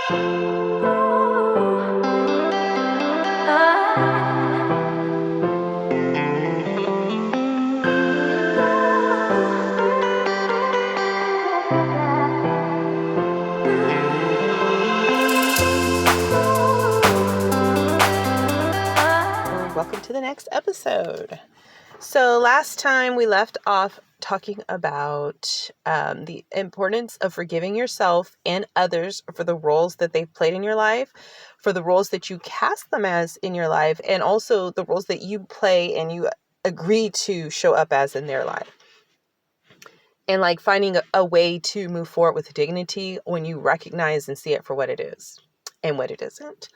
Welcome to the next episode. So last time we left off talking about the importance of forgiving yourself and others for the roles that they've played in your life, for the roles that you cast them as in your life, and also the roles that you play and you agree to show up as in their life. And like finding a way to move forward with dignity when you recognize and see it for what it is and what it isn't.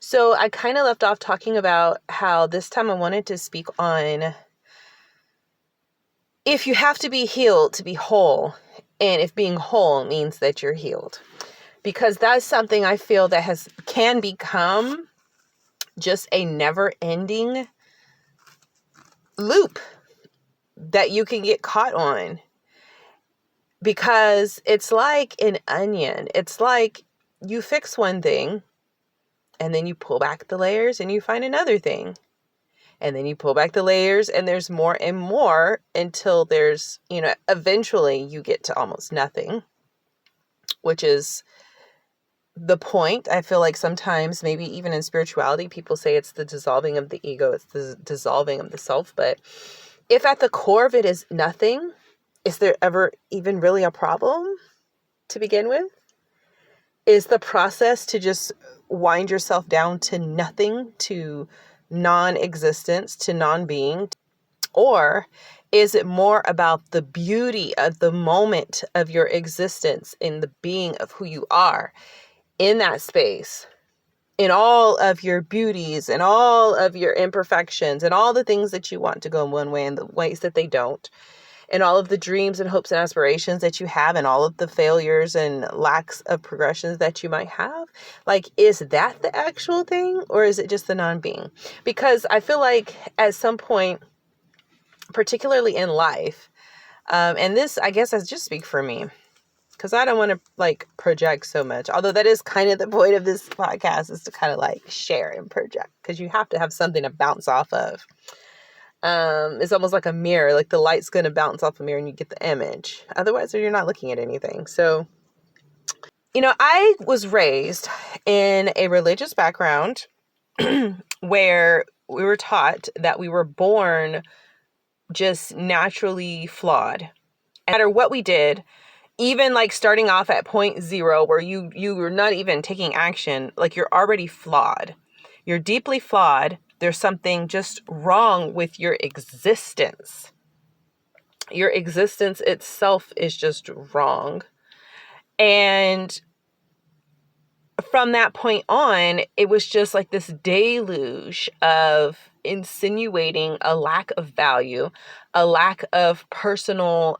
So I kind of left off talking about how this time I wanted to speak on if you have to be healed to be whole, and if being whole means that you're healed. Because that's something I feel that can become just a never-ending loop that you can get caught on. Because it's like an onion. It's like you fix one thing, and then you pull back the layers and you find another thing. And then you pull back the layers and there's more and more until there's, eventually you get to almost nothing, which is the point. I feel like sometimes, maybe even in spirituality, people say it's the dissolving of the ego, it's the dissolving of the self. But if at the core of it is nothing, is there ever even really a problem to begin with? Is the process to just wind yourself down to nothing, to non-existence, to non-being? Or is it more about the beauty of the moment of your existence, in the being of who you are in that space, in all of your beauties and all of your imperfections and all the things that you want to go in one way and the ways that they don't, and all of the dreams and hopes and aspirations that you have and all of the failures and lacks of progressions that you might have? Like, is that the actual thing, or is it just the non-being? Because I feel like at some point, particularly in life, and this, I guess, I just speak for me, because I don't want to project so much, although that is kind of the point of this podcast, is to kind of share and project, because you have to have something to bounce off of. It's almost like a mirror, like the light's going to bounce off a mirror and you get the image. Otherwise, you're not looking at anything. So, I was raised in a religious background where we were taught that we were born just naturally flawed. No matter what we did, even starting off at point zero, where you were not even taking action, you're already flawed. You're deeply flawed. There's something just wrong with your existence. Your existence itself is just wrong. And from that point on, it was just like this deluge of insinuating a lack of value, a lack of personal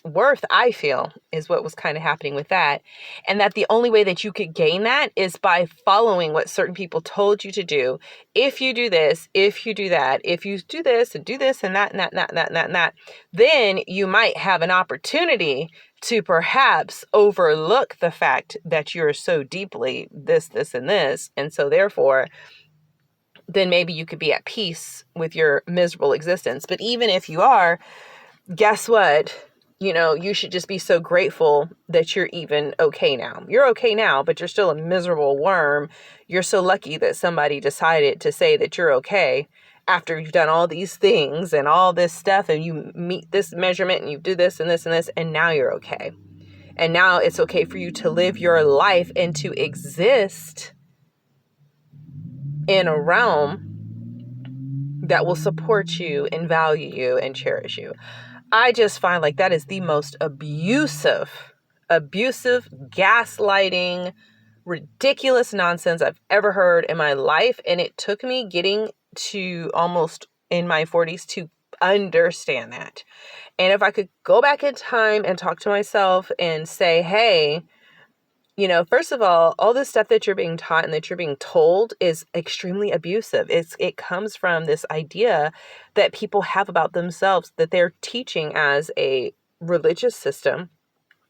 worth, I feel, is what was kind of happening with that. And that the only way that you could gain that is by following what certain people told you to do. If you do this, if you do that, if you do this and that and that and that and that and that and that, then you might have an opportunity to perhaps overlook the fact that you're so deeply this, and this. And so therefore, then maybe you could be at peace with your miserable existence. But even if you are, guess what? You should just be so grateful that you're even okay now. You're okay now, but you're still a miserable worm. You're so lucky that somebody decided to say that you're okay after you've done all these things and all this stuff, and you meet this measurement and you do this and this and this, and now you're okay. And now it's okay for you to live your life and to exist in a realm that will support you and value you and cherish you. I just find that is the most abusive, gaslighting, ridiculous nonsense I've ever heard in my life. And it took me getting to almost in my 40s to understand that. And if I could go back in time and talk to myself and say, hey, first of all this stuff that you're being taught and that you're being told is extremely abusive. It comes from this idea that people have about themselves, that they're teaching as a religious system,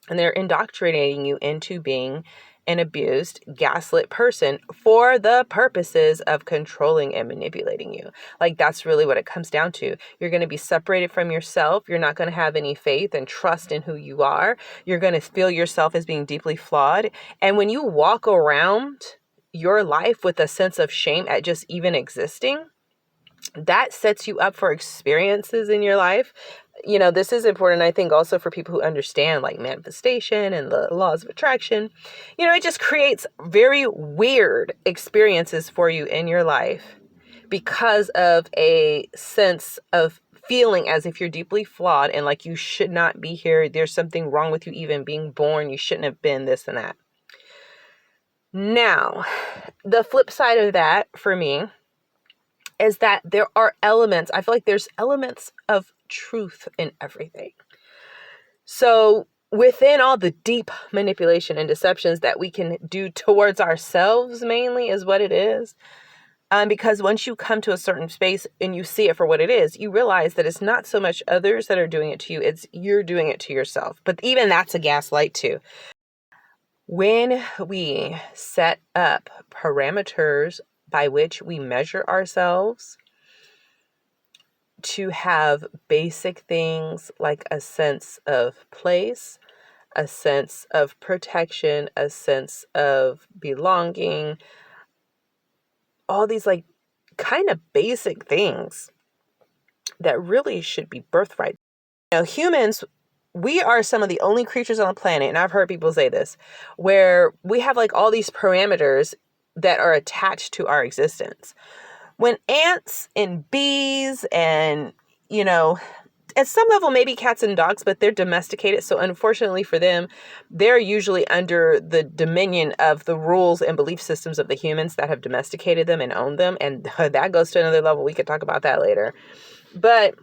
and they're indoctrinating you into being an abused, gaslit person for the purposes of controlling and manipulating you. Like, that's really what it comes down to. You're going to be separated from yourself. You're not going to have any faith and trust in who you are. You're going to feel yourself as being deeply flawed. And when you walk around your life with a sense of shame at just even existing, that sets you up for experiences in your life. You know, this is important, I think, also for people who understand like manifestation and the laws of attraction. You know, it just creates very weird experiences for you in your life because of a sense of feeling as if you're deeply flawed and like you should not be here. There's something wrong with you even being born. You shouldn't have been this and that. Now, the flip side of that for me is that there are elements, I feel like there's elements of truth in everything. So within all the deep manipulation and deceptions that we can do towards ourselves, mainly is what it is. Because once you come to a certain space and you see it for what it is, you realize that it's not so much others that are doing it to you, it's you're doing it to yourself. But even that's a gaslight too. When we set up parameters by which we measure ourselves to have basic things like a sense of place, a sense of protection, a sense of belonging, all these like kind of basic things that really should be birthright. You know, humans, we are some of the only creatures on the planet, and I've heard people say this, where we have like all these parameters that are attached to our existence. When ants and bees and, you know, at some level, maybe cats and dogs, but they're domesticated. So unfortunately for them, they're usually under the dominion of the rules and belief systems of the humans that have domesticated them and owned them. And that goes to another level. We could talk about that later. But,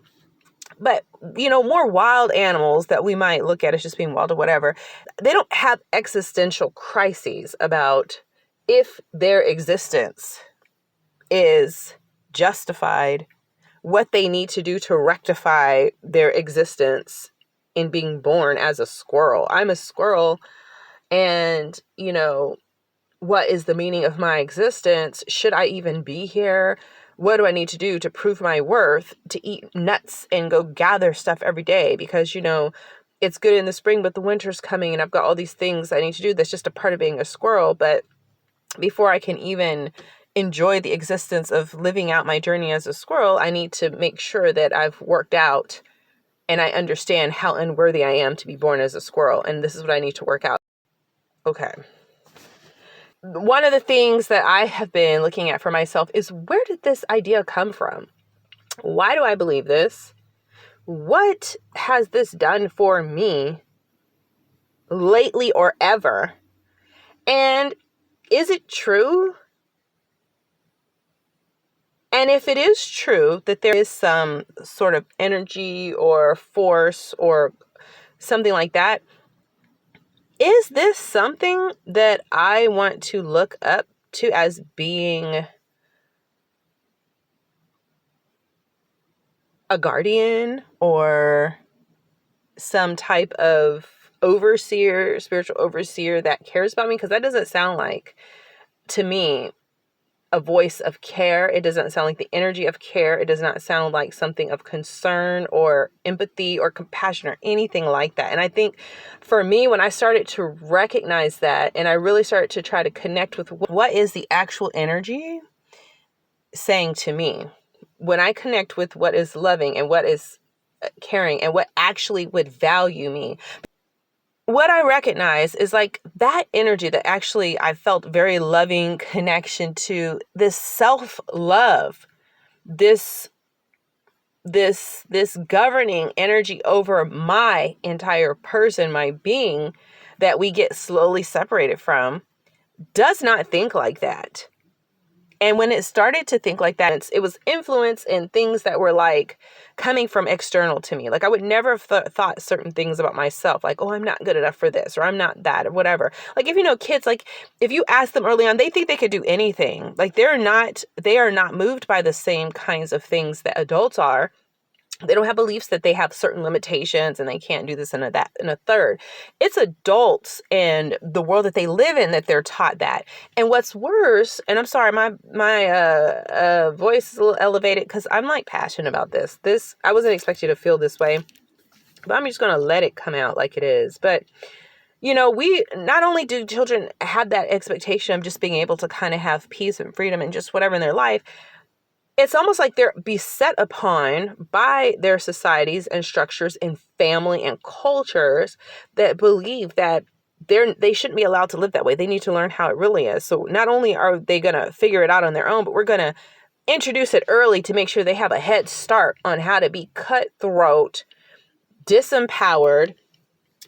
you know, more wild animals that we might look at as just being wild or whatever, they don't have existential crises about if their existence is justified, what they need to do to rectify their existence in being born as a squirrel. I'm a squirrel, and, you know, what is the meaning of my existence? Should I even be here? What do I need to do to prove my worth, to eat nuts and go gather stuff every day? Because, you know, it's good in the spring, but the winter's coming and I've got all these things I need to do. That's just a part of being a squirrel. But before I can even enjoy the existence of living out my journey as a squirrel, I need to make sure that I've worked out and I understand how unworthy I am to be born as a squirrel. And this is what I need to work out. Okay. One of the things that I have been looking at for myself is, where did this idea come from? Why do I believe this? What has this done for me lately or ever? And is it true? And if it is true that there is some sort of energy or force or something like that, is this something that I want to look up to as being a guardian or some type of overseer, spiritual overseer that cares about me? Because that doesn't sound like, to me, a voice of care. It doesn't sound like the energy of care. It does not sound like something of concern or empathy or compassion or anything like that. And I think for me, when I started to recognize that and I really started to try to connect with what is the actual energy saying to me, when I connect with what is loving and what is caring and what actually would value me, what I recognize is like that energy that actually I felt very loving connection to, this self-love, this governing energy over my entire person, my being, that we get slowly separated from, does not think like that. And when it started to think like that, it was influence in things that were like coming from external to me. Like I would never have thought certain things about myself, like, oh, I'm not good enough for this, or I'm not that, or whatever. Like, if you know kids, like if you ask them early on, they think they could do anything. Like they are not moved by the same kinds of things that adults are. They don't have beliefs that they have certain limitations and they can't do this and that and a third. It's adults and the world that they live in that they're taught that. And what's worse, and I'm sorry, my voice is a little elevated because I'm like passionate about this. I wasn't expecting to feel this way, but I'm just going to let it come out like it is. But we not only do children have that expectation of just being able to kind of have peace and freedom and just whatever in their life, it's almost like they're beset upon by their societies and structures in family and cultures that believe that they shouldn't be allowed to live that way. They need to learn how it really is. So not only are they going to figure it out on their own, but we're going to introduce it early to make sure they have a head start on how to be cutthroat, disempowered,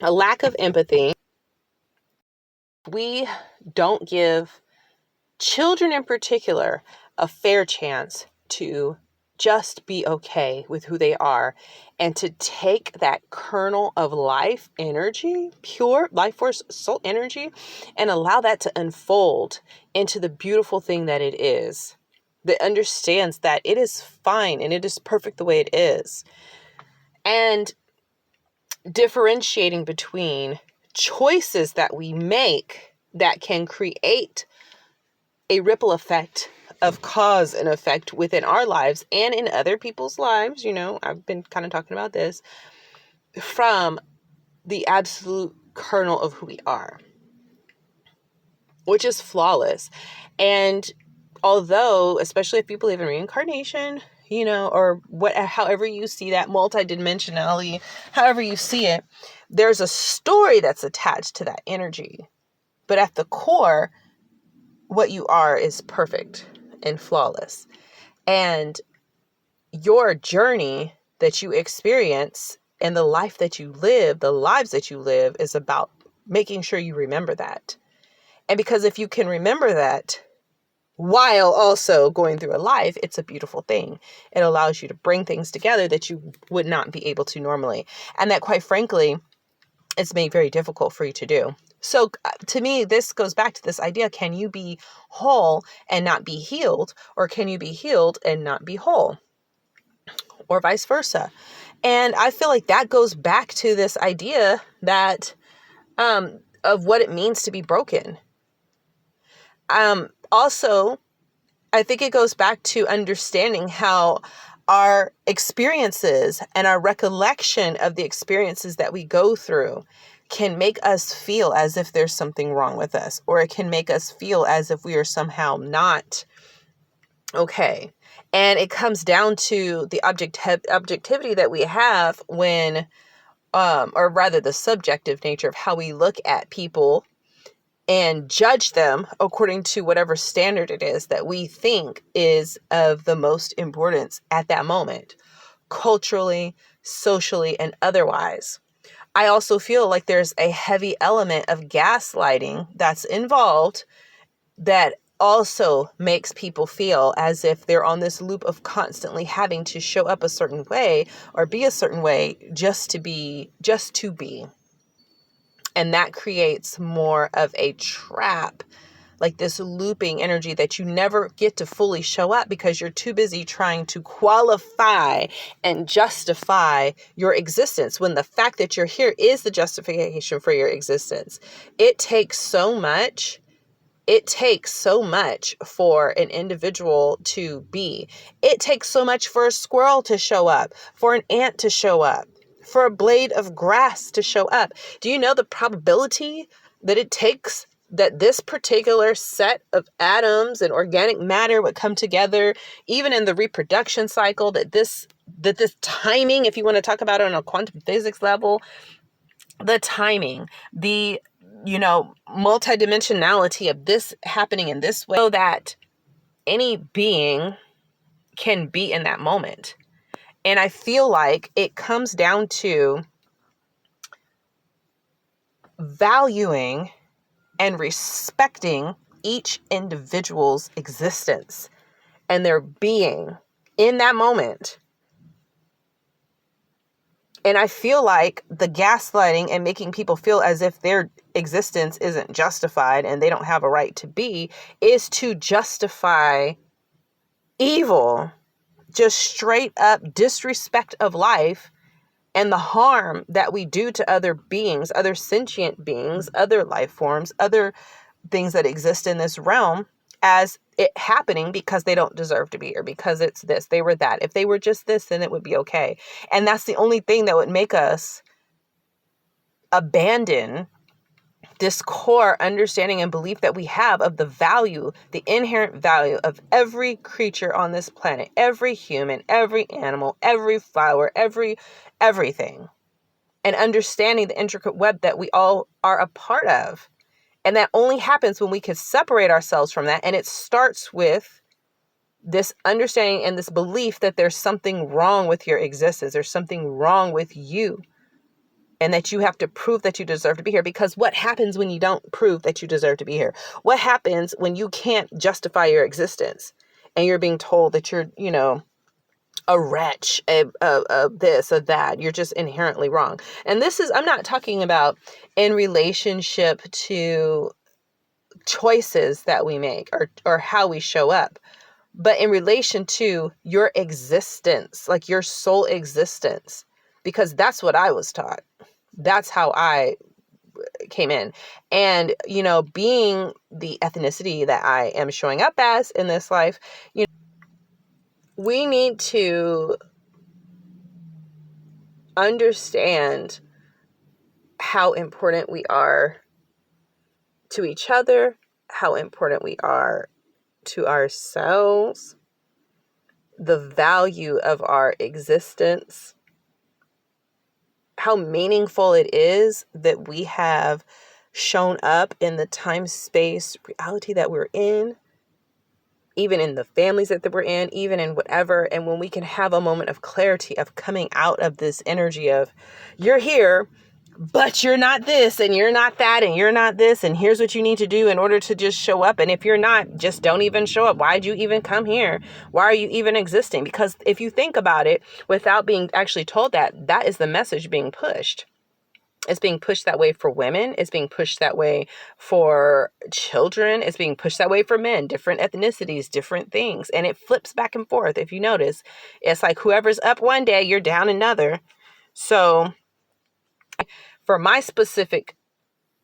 a lack of empathy. We don't give children in particular a fair chance to just be okay with who they are and to take that kernel of life energy, pure life force, soul energy, and allow that to unfold into the beautiful thing that it is, that understands that it is fine and it is perfect the way it is. And differentiating between choices that we make that can create a ripple effect of cause and effect within our lives and in other people's lives. I've been kind of talking about this from the absolute kernel of who we are, which is flawless. And although, especially if you believe in reincarnation, or however you see that multidimensionality, however you see it, there's a story that's attached to that energy. But at the core, what you are is perfect and flawless. And your journey that you experience and the life that you live, the lives that you live, is about making sure you remember that. And because if you can remember that while also going through a life, it's a beautiful thing. It allows you to bring things together that you would not be able to normally. And that, quite frankly, it's made very difficult for you to do. So to me, this goes back to this idea: can you be whole and not be healed? Or can you be healed and not be whole? Or vice versa. And I feel like that goes back to this idea that of what it means to be broken. Also, I think it goes back to understanding how our experiences and our recollection of the experiences that we go through can make us feel as if there's something wrong with us, or it can make us feel as if we are somehow not okay. And it comes down to the objectivity that we have when, or rather the subjective nature of how we look at people and judge them according to whatever standard it is that we think is of the most importance at that moment, culturally, socially, and otherwise. I also feel like there's a heavy element of gaslighting that's involved that also makes people feel as if they're on this loop of constantly having to show up a certain way or be a certain way just to be. And that creates more of a trap, like this looping energy that you never get to fully show up because you're too busy trying to qualify and justify your existence, when the fact that you're here is the justification for your existence. It takes so much for an individual to be. It takes so much for a squirrel to show up, for an ant to show up, for a blade of grass to show up. Do you know the probability that it takes that this particular set of atoms and organic matter would come together, even in the reproduction cycle, that this timing, if you want to talk about it on a quantum physics level, the timing, the multidimensionality of this happening in this way, so that any being can be in that moment. And I feel like it comes down to valuing and respecting each individual's existence and their being in that moment. And I feel like the gaslighting and making people feel as if their existence isn't justified and they don't have a right to be is to justify evil, just straight up disrespect of life and the harm that we do to other beings, other sentient beings, other life forms, other things that exist in this realm, as it happening because they don't deserve to be here, because it's this, they were that. If they were just this, then it would be okay. And that's the only thing that would make us abandon this core understanding and belief that we have of the value, the inherent value of every creature on this planet, every human, every animal, every flower, everything, and understanding the intricate web that we all are a part of. And that only happens when we can separate ourselves from that. And it starts with this understanding and this belief that there's something wrong with your existence. There's something wrong with you. And that you have to prove that you deserve to be here. Because what happens when you don't prove that you deserve to be here? What happens when you can't justify your existence and you're being told that you're, a wretch, a this, a that? You're just inherently wrong. And this is, I'm not talking about in relationship to choices that we make or how we show up, but in relation to your existence, like your soul existence, because that's what I was taught. That's how I came in. And, being the ethnicity that I am showing up as in this life, we need to understand how important we are to each other, how important we are to ourselves, the value of our existence, how meaningful it is that we have shown up in the time, space, reality that we're in, even in the families that we're in, even in whatever. And when we can have a moment of clarity of coming out of this energy of you're here, but you're not this and you're not that and you're not this. And here's what you need to do in order to just show up. And if you're not, just don't even show up. Why'd you even come here? Why are you even existing? Because if you think about it, without being actually told that is the message being pushed. It's being pushed that way for women. It's being pushed that way for children. It's being pushed that way for men, different ethnicities, different things. And it flips back and forth. If you notice, it's like whoever's up one day, you're down another. So for my specific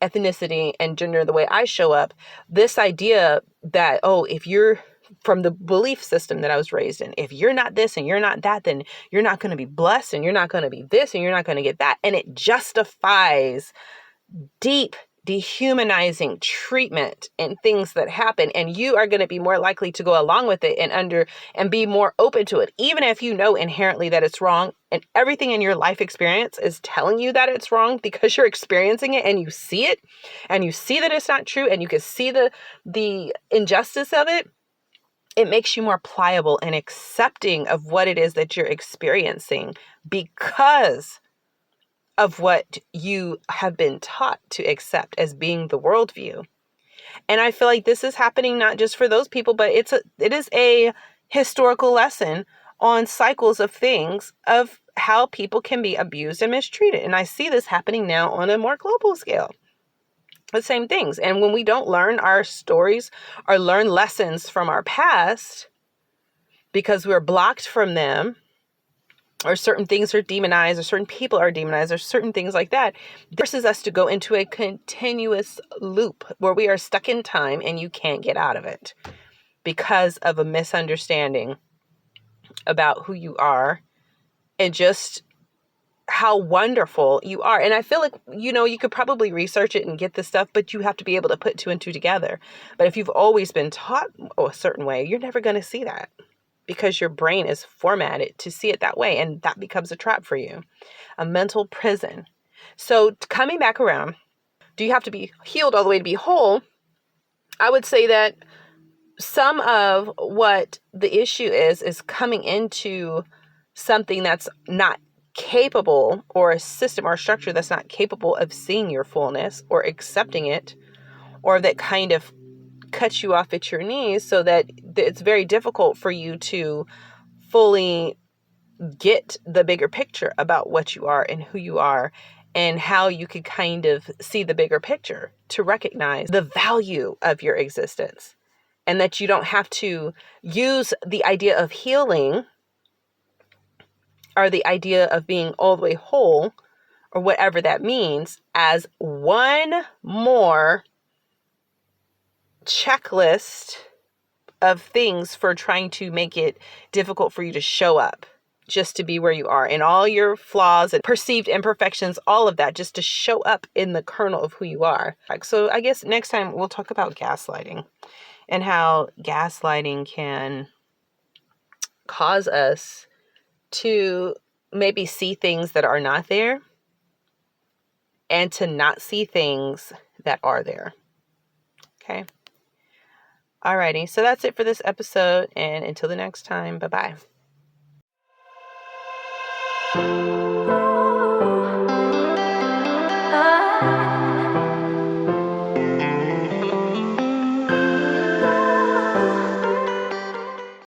ethnicity and gender, the way I show up, this idea that, if you're from the belief system that I was raised in, if you're not this and you're not that, then you're not going to be blessed and you're not going to be this and you're not going to get that. And it justifies deep dehumanizing treatment and things that happen. And you are going to be more likely to go along with it and be more open to it, even if you know inherently that it's wrong. And everything in your life experience is telling you that it's wrong because you're experiencing it and you see it and you see that it's not true and you can see the injustice of it. It makes you more pliable and accepting of what it is that you're experiencing because of what you have been taught to accept as being the worldview. And I feel like this is happening not just for those people, but it is a historical lesson on cycles of things of how people can be abused and mistreated. And I see this happening now on a more global scale. The same things. And when we don't learn our stories or learn lessons from our past because we're blocked from them, or certain things are demonized, or certain people are demonized, or certain things like that, it forces us to go into a continuous loop where we are stuck in time and you can't get out of it because of a misunderstanding about who you are and just how wonderful you are. And I feel like, you could probably research it and get this stuff, but you have to be able to put two and two together. But if you've always been taught a certain way, you're never going to see that because your brain is formatted to see it that way. And that becomes a trap for you, a mental prison. So coming back around, do you have to be healed all the way to be whole? I would say that some of what the issue is coming into something that's not capable, or a system or a structure that's not capable of seeing your fullness or accepting it, or that kind of cuts you off at your knees so that it's very difficult for you to fully get the bigger picture about what you are and who you are and how you could kind of see the bigger picture to recognize the value of your existence, and that you don't have to use the idea of healing or the idea of being all the way whole, or whatever that means, as one more checklist of things for trying to make it difficult for you to show up, just to be where you are, and all your flaws and perceived imperfections, all of that, just to show up in the kernel of who you are. So I guess next time we'll talk about gaslighting and how gaslighting can cause us to maybe see things that are not there and to not see things that are there. Okay. Alrighty. So that's it for this episode. And until the next time, bye-bye.